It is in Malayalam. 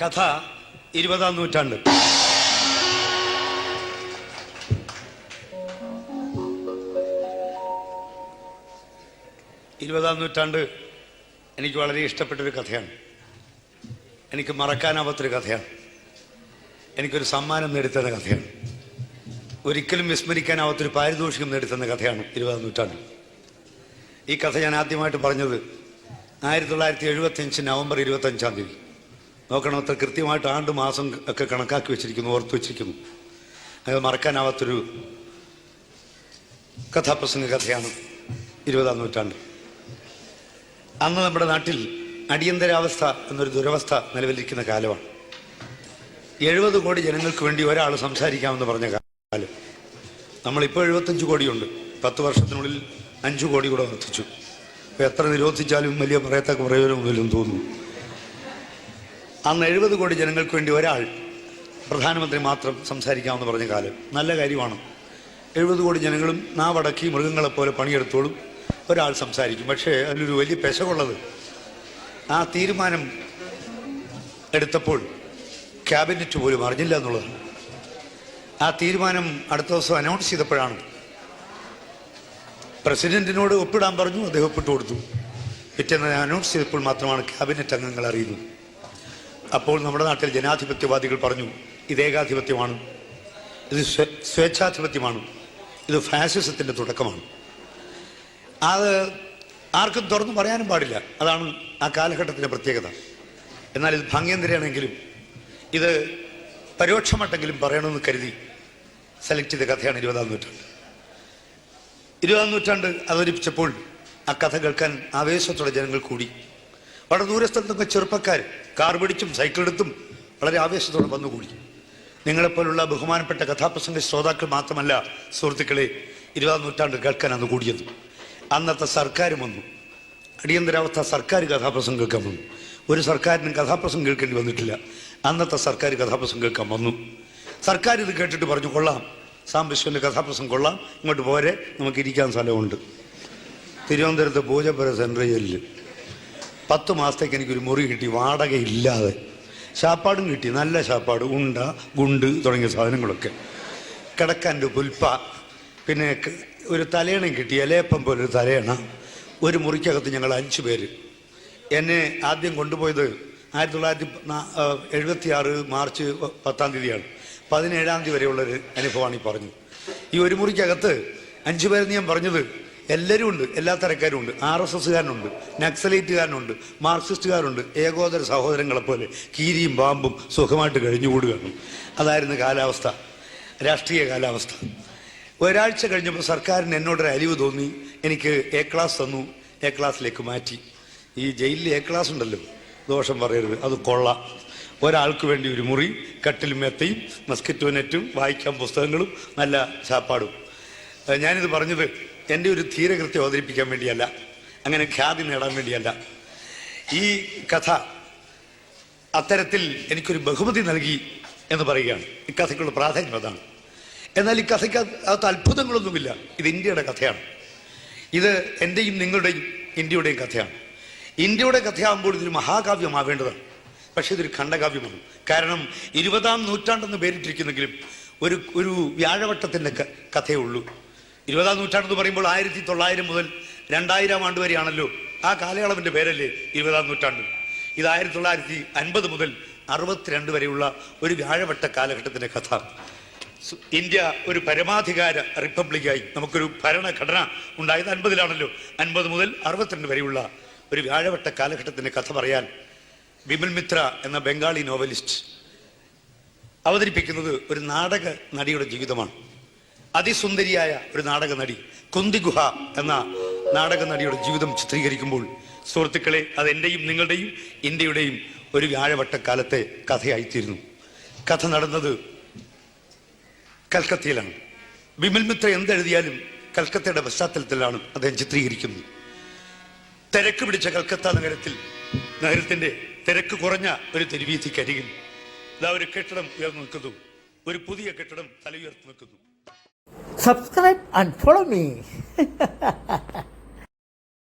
കഥ 20-ാം നൂറ്റാണ്ട്. ഇരുപതാം നൂറ്റാണ്ട് എനിക്ക് വളരെ ഇഷ്ടപ്പെട്ടൊരു കഥയാണ്. എനിക്ക് മറക്കാനാവാത്തൊരു കഥയാണ്. എനിക്കൊരു സമ്മാനം നേടിത്തന്ന കഥയാണ്. ഒരിക്കലും വിസ്മരിക്കാനാവാത്തൊരു പാരിതോഷികം നേടിത്തന്ന കഥയാണ് 20-ാം നൂറ്റാണ്ട്. ഈ കഥ ഞാൻ ആദ്യമായിട്ട് പറഞ്ഞത് 1975 നവംബർ 25-ാം തീയതി. നോക്കണം, അത്ര കൃത്യമായിട്ട് ആണ്ട് മാസം ഒക്കെ കണക്കാക്കി വെച്ചിരിക്കുന്നു, ഓർത്തു വെച്ചിരിക്കുന്നു. അത് മറക്കാനാവാത്തൊരു കഥാപ്രസംഗ കഥയാണ് 20-ാം നൂറ്റാണ്ട്. അന്ന് നമ്മുടെ നാട്ടിൽ അടിയന്തരാവസ്ഥ എന്നൊരു ദുരവസ്ഥ നിലവിലിരിക്കുന്ന കാലമാണ്. 70 കോടി ജനങ്ങൾക്ക് വേണ്ടി ഒരാൾ സംസാരിക്കാമെന്ന് പറഞ്ഞ കാലം. നമ്മളിപ്പോൾ 75 കോടിയുണ്ട്. 10 വർഷത്തിനുള്ളിൽ 5 കോടി കൂടെ വർദ്ധിച്ചു. അപ്പോൾ എത്ര നിരോധിച്ചാലും വലിയ പറയത്തക്ക പ്രയോജനമൊന്നുമില്ലെന്ന് തോന്നുന്നു. അന്ന് 70 കോടി ജനങ്ങൾക്ക് വേണ്ടി ഒരാൾ, പ്രധാനമന്ത്രി മാത്രം സംസാരിക്കാമെന്ന് പറഞ്ഞ കാലം. നല്ല കാര്യമാണ്. 70 കോടി ജനങ്ങളും നാവടക്കി മൃഗങ്ങളെപ്പോലെ പണിയെടുത്തോളും, ഒരാൾ സംസാരിക്കും. പക്ഷേ അതിലൊരു വലിയ പെശകുള്ളത്, ആ തീരുമാനം എടുത്തപ്പോൾ ക്യാബിനറ്റ് പോലും അറിഞ്ഞില്ല എന്നുള്ളതാണ്. ആ തീരുമാനം അടുത്ത ദിവസം അനൗൺസ് ചെയ്തപ്പോഴാണ്. പ്രസിഡന്റിനോട് ഒപ്പിടാൻ പറഞ്ഞു, അദ്ദേഹം ഒപ്പിട്ട് കൊടുത്തു. പിറ്റേന്ന് അനൗൺസ് ചെയ്തപ്പോൾ മാത്രമാണ് ക്യാബിനറ്റ് അംഗങ്ങൾ അറിയുന്നത്. അപ്പോൾ നമ്മുടെ നാട്ടിൽ ജനാധിപത്യവാദികൾ പറഞ്ഞു, ഇത് ഏകാധിപത്യമാണ്, ഇത് സ്വേച്ഛാധിപത്യമാണ്, ഇത് ഫാസിസത്തിൻ്റെ തുടക്കമാണ്. അത് ആർക്കും തുറന്നു പറയാനും പാടില്ല. അതാണ് ആ കാലഘട്ടത്തിൻ്റെ പ്രത്യേകത. എന്നാൽ ഇത് ഭംഗ്യന്തരയാണെങ്കിലും ഇത് പരോക്ഷമായിട്ടെങ്കിലും പറയണമെന്ന് കരുതി സെലക്ട് ചെയ്ത കഥയാണ് 20-ാം നൂറ്റാണ്ട്. 20-ാം നൂറ്റാണ്ട് അവതരിപ്പിച്ചപ്പോൾ ആ കഥ കേൾക്കാൻ ആവേശത്തോടെ ജനങ്ങൾ കൂടി. വളരെ ദൂരസ്ഥലത്തൊക്കെ ചെറുപ്പക്കാർ കാർ പിടിച്ചും സൈക്കിളെടുത്തും വളരെ ആവേശത്തോടെ വന്നുകൂടി. നിങ്ങളെപ്പോലുള്ള ബഹുമാനപ്പെട്ട കഥാപ്രസംഗ ശ്രോതാക്കൾ മാത്രമല്ല സുഹൃത്തുക്കളെ, 20-ാം നൂറ്റാണ്ട് കേൾക്കാൻ അന്ന് കൂടിയത്. അന്നത്തെ സർക്കാരും വന്നു. അടിയന്തരാവസ്ഥ സർക്കാർ കഥാപ്രസംഗം കേൾക്കാൻ വന്നു. ഒരു സർക്കാരിനും കഥാപ്രസംഗം കേൾക്കേണ്ടി വന്നിട്ടില്ല. അന്നത്തെ സർക്കാർ കഥാപ്രസംഗം കേൾക്കാൻ വന്നു. സർക്കാർ ഇത് കേട്ടിട്ട് പറഞ്ഞു, കൊള്ളാം, സാം വിശ്വൻ്റെ കഥാപ്രസംഗം കൊള്ളാം, ഇങ്ങോട്ട് പോരെ, നമുക്ക് ഇരിക്കാൻ സ്ഥലമുണ്ട്. തിരുവനന്തപുരത്ത് പൂജപ്പുര സെൻട്രൽ ജയിലിൽ 10 മാസത്തേക്ക് എനിക്കൊരു മുറി കിട്ടി, വാടകയില്ലാതെ. ശാപ്പാടും കിട്ടി, നല്ല ശാപ്പാട്, ഉണ്ട, ഗുണ്ട് തുടങ്ങിയ സാധനങ്ങളൊക്കെ. കിടക്കാൻ്റെ പുൽപ്പ, പിന്നെ ഒരു തലയണയും കിട്ടി, ഇലയപ്പം പോലൊരു തലയണ. ഒരു മുറിക്കകത്ത് ഞങ്ങൾ 5 പേര്. എന്നെ ആദ്യം കൊണ്ടുപോയത് 1976 മാർച്ച് 10-ാം തീയതിയാണ്. 17-ാം തീയതി വരെയുള്ളൊരു അനുഭവമാണ് ഈ പറഞ്ഞത്. ഈ ഒരു മുറിക്കകത്ത് 5 പേരെന്ന് ഞാൻ പറഞ്ഞത് എല്ലാവരും ഉണ്ട്, എല്ലാ തരക്കാരും ഉണ്ട്. RSSകാരനുണ്ട്, നക്സലൈറ്റുകാരനുണ്ട്, മാർക്സിസ്റ്റുകാരുണ്ട്. ഏകോദര സഹോദരങ്ങളെപ്പോലെ കീരിയും പാമ്പും സുഖമായിട്ട് കഴിഞ്ഞുകൂടുകയാണ്. അതായിരുന്നു കാലാവസ്ഥ, രാഷ്ട്രീയ കാലാവസ്ഥ. ഒരാഴ്ച കഴിഞ്ഞപ്പോൾ സർക്കാരിന് എന്നോടൊരു അലിവ് തോന്നി. എനിക്ക് A ക്ലാസ് തന്നു, A ക്ലാസ്സിലേക്ക് മാറ്റി. ഈ ജയിലിൽ A ക്ലാസ് ഉണ്ടല്ലോ, ദോഷം പറയരുത്, അത് കൊള്ളാം. ഒരാൾക്ക് വേണ്ടി ഒരു മുറി, കട്ടിലും മെത്തയും മസ്കിറ്റോ നെറ്റും, വായിക്കാൻ പുസ്തകങ്ങളും, നല്ല ചാപ്പാടും. ഞാനിത് പറഞ്ഞത് എൻ്റെ ഒരു ധീരകൃത്യം അവതരിപ്പിക്കാൻ വേണ്ടിയല്ല, അങ്ങനെ ഖ്യാതി നേടാൻ വേണ്ടിയല്ല. ഈ കഥ അത്തരത്തിൽ എനിക്കൊരു ബഹുമതി നൽകി എന്ന് പറയുകയാണ്. ഈ കഥയ്ക്കുള്ള പ്രാധാന്യം അതാണ്. എന്നാൽ ഈ കഥയ്ക്ക് അത് അത്ഭുതങ്ങളൊന്നുമില്ല. ഇത് ഇന്ത്യയുടെ കഥയാണ്. ഇത് എൻ്റെയും നിങ്ങളുടെയും ഇന്ത്യയുടെയും കഥയാണ്. ഇന്ത്യയുടെ കഥയാകുമ്പോൾ ഇതൊരു മഹാകാവ്യമാവേണ്ടതാണ്. പക്ഷേ ഇതൊരു ഖണ്ഡകാവ്യമാണ്. കാരണം 20-ാം നൂറ്റാണ്ടെന്ന് പേരിട്ടിരിക്കുന്നെങ്കിലും ഒരു വ്യാഴവട്ടത്തിൻ്റെ കഥയേ ഉള്ളൂ. 20-ാം നൂറ്റാണ്ടെന്ന് പറയുമ്പോൾ 1900 മുതൽ 2000 ആണ്ട് വരെയാണല്ലോ. ആ കാലയളവിൻ്റെ പേരല്ലേ 20-ാം നൂറ്റാണ്ട്. ഇത് 1950 മുതൽ 62 വരെയുള്ള ഒരു വ്യാഴവട്ട കാലഘട്ടത്തിൻ്റെ കഥ. ഇന്ത്യ ഒരു പരമാധികാര റിപ്പബ്ലിക്കായി നമുക്കൊരു ഭരണഘടന ഉണ്ടായത് 50-ലാണല്ലോ. 50 മുതൽ 62 വരെയുള്ള ഒരു വ്യാഴവട്ട കാലഘട്ടത്തിൻ്റെ കഥ പറയാൻ വിമൽ മിത്ര എന്ന ബംഗാളി നോവലിസ്റ്റ് അവതരിപ്പിക്കുന്നത് ഒരു നാടക നടിയുടെ ജീവിതമാണ്. അതിസുന്ദരിയായ ഒരു നാടക നടി, കുന്തി ഗുഹ എന്ന നാടക നടിയുടെ ജീവിതം ചിത്രീകരിക്കുമ്പോൾ സുഹൃത്തുക്കളെ, അത് എൻ്റെയും നിങ്ങളുടെയും ഇന്ത്യയുടെയും ഒരു വ്യാഴവട്ടക്കാലത്തെ കഥയായിത്തീരുന്നു. കഥ നടന്നത് കൽക്കത്തയിലാണ്. വിമൽ മിത്ര എന്തെഴുതിയാലും കൽക്കത്തയുടെ പശ്ചാത്തലത്തിലാണ് അദ്ദേഹം ചിത്രീകരിക്കുന്നത്. തിരക്ക് പിടിച്ച കൽക്കത്ത നഗരത്തിന്റെ തിരക്ക് കുറഞ്ഞ ഒരു തെരുവീഥിക്കരികിൽ ഇതാ ഒരു കെട്ടിടം ഉയർന്നു നിൽക്കുന്നു. ഒരു പുതിയ കെട്ടിടം തലയുയർത്തി നിൽക്കുന്നു. Subscribe and follow me.